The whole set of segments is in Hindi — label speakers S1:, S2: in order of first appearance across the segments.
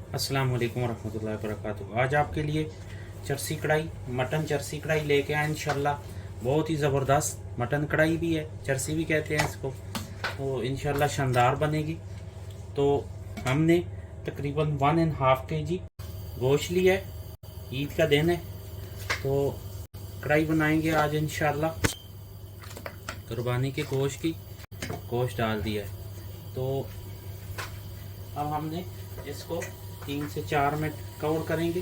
S1: अस्सलाम वालेकुम रहमतुल्लाहि व बरकातुहू। आज आपके लिए चरसी कढ़ाई, मटन चरसी कढ़ाई लेके आए इंशाल्लाह। बहुत ही ज़बरदस्त मटन कढ़ाई भी है, चरसी भी कहते हैं इसको। तो इंशाल्लाह शानदार बनेगी। तो हमने तकरीबन 1.5 kg गोश्त लिया है। ईद का दिन है तो कढ़ाई बनाएंगे आज इंशाल्लाह। कुर्बानी के गोश्त की गोश्त डाल दिया है। तो अब हमने इसको 3 से 4 मिनट कवर करेंगे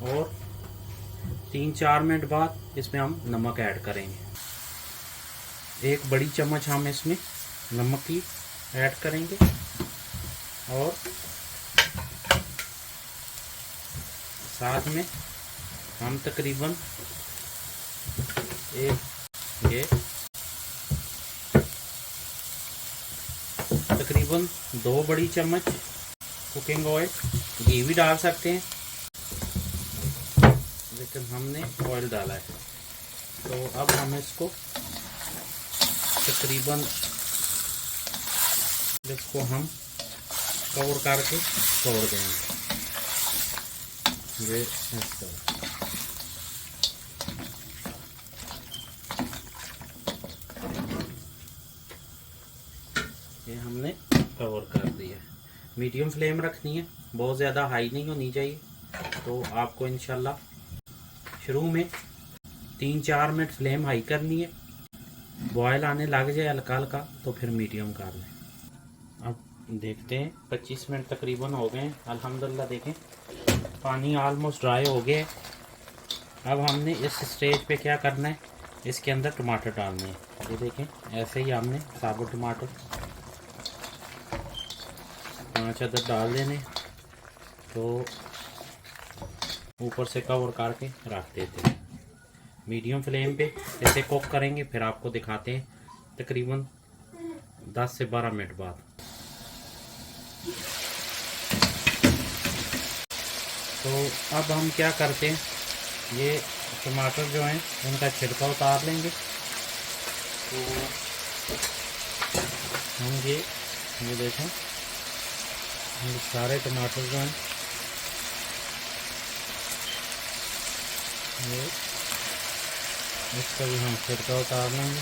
S1: और 3-4 मिनट बाद इसमें हम नमक ऐड करेंगे। 1 बड़ी चम्मच हम इसमें नमक की ऐड करेंगे और साथ में हम तकरीबन तकरीबन 2 बड़ी चम्मच कुकिंग ऑयल, घी भी डाल सकते हैं लेकिन हमने ऑयल डाला है। तो अब हम इसको तकरीबन हम कवर करके छोड़ देंगे। ये हमने कवर कर दिया। मीडियम फ्लेम रखनी है, बहुत ज़्यादा हाई नहीं होनी चाहिए। तो आपको इंशाल्लाह शुरू में 3-4 मिनट फ्लेम हाई करनी है। बॉयल आने लग जाए हल्का हल्का तो फिर मीडियम कर लें। अब देखते हैं 25 मिनट तकरीबन हो गए हैं अल्हम्दुलिल्लाह। देखें पानी ऑलमोस्ट ड्राई हो गया है। अब हमने इस स्टेज पे क्या करना है, इसके अंदर टमाटर डालने हैं। ये देखें ऐसे ही हमने साबुत टमाटर 5 अदद डाल देने। तो ऊपर से कवर करके रख देते हैं। मीडियम फ्लेम पे इसे कुक करेंगे, फिर आपको दिखाते हैं तकरीबन 10 से 12 मिनट बाद। तो अब हम क्या करते हैं, ये टमाटर जो हैं उनका छिलका उतार लेंगे। तो हम ये देखें ये सारे टमाटर जो हैं ये इसका भी हम छिलका उतार लेंगे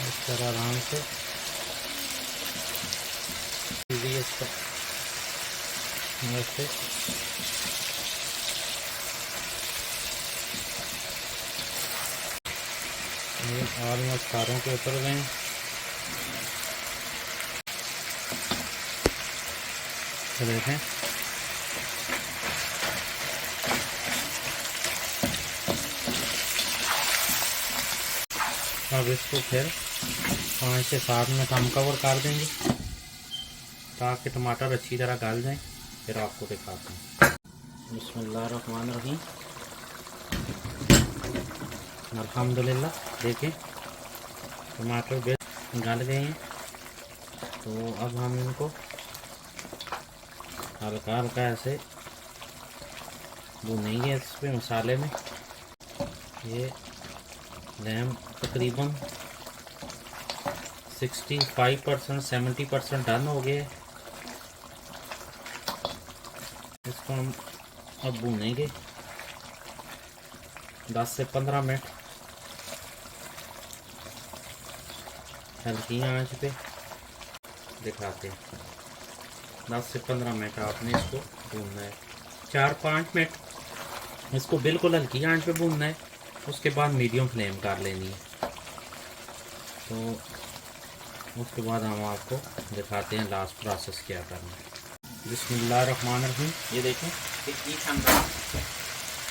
S1: इस तरह आराम से। इसका ऐसे ये ऑलमोस्ट सारों के उतर गए हैं। तो देखें अब इसको फिर 5 से 7 मिनट हम कवर कर देंगे ताकि टमाटर अच्छी तरह गल जाए। फिर आपको दिखाते हैं। बिस्मिल्लाहिर्रहमानिर्रहीम। अल्हम्दुलिल्लाह देखें टमाटर बेस गल गए हैं। तो अब हम इनको हल्का हल्का ऐसे भूनेंगे इस पे मसाले में। ये लैम तकरीबन 65% 70% डन हो गए। इसको हम अब भूनेंगे 10 से 15 मिनट हल्की आंच पे। दिखाते हैं 10 से 15 मिनट आपने इसको भूनना है। 4-5 मिनट इसको बिल्कुल हल्की आंच पे भूनना है, उसके बाद मीडियम फ्लेम कर लेनी है। तो उसके बाद हम आपको दिखाते हैं लास्ट प्रोसेस क्या करना है। बिस्मिल्लाहिर्रहमानिर्रहीम। ये देखें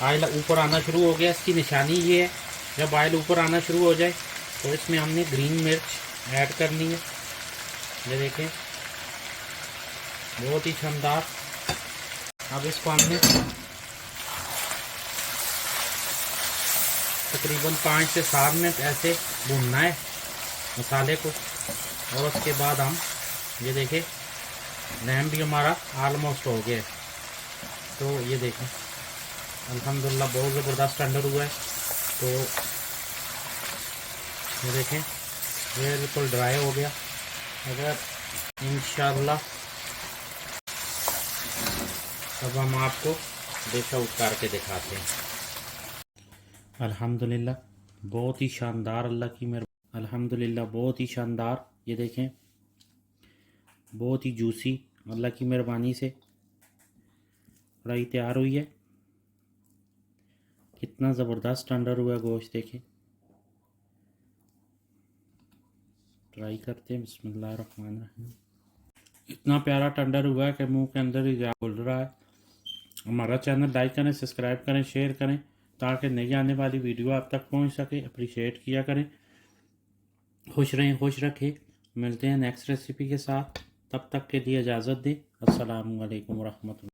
S1: ऑयल ऊपर आना शुरू हो गया। इसकी निशानी ये है, जब ऑयल ऊपर आना शुरू हो जाए तो इसमें हमने ग्रीन मिर्च ऐड करनी है। ये देखें बहुत ही शानदार। अब इसको हमने तकरीबन 5 से 7 मिनट ऐसे भूनना है मसाले को। और उसके बाद हम ये देखें लैम भी हमारा ऑलमोस्ट हो गया है। तो ये देखें अल्हम्दुलिल्लाह बहुत ज़बरदस्त टेंडर हुआ है। तो ये देखें ये बिल्कुल ड्राई हो गया। अगर इंशाल्लाह अब हम आपको डिश आउट करके दिखाते हैं। अल्हम्दुलिल्लाह बहुत ही शानदार, अल्लाह की मेहरबानी, अल्हम्दुलिल्लाह बहुत ही शानदार। ये देखें बहुत ही जूसी, अल्लाह की मेहरबानी से कढ़ाई तैयार हुई है। कितना ज़बरदस्त टेंडर हुआ गोश्त देखें। ट्राई करते हैं, बिस्मिल्लाहिर्रहमानिर्रहीम। इतना प्यारा टेंडर हुआ है कि मुंह के अंदर ही जा बोल रहा है। हमारा चैनल लाइक करें, सब्सक्राइब करें, शेयर करें ताकि नई आने वाली वीडियो आप तक पहुंच सके। अप्रिशिएट किया करें। खुश रहें, खुश रखें। मिलते हैं नेक्स्ट रेसिपी के साथ, तब तक के लिए इजाज़त दें। अस्सलामु अलैकुम रहमतुल्लाह।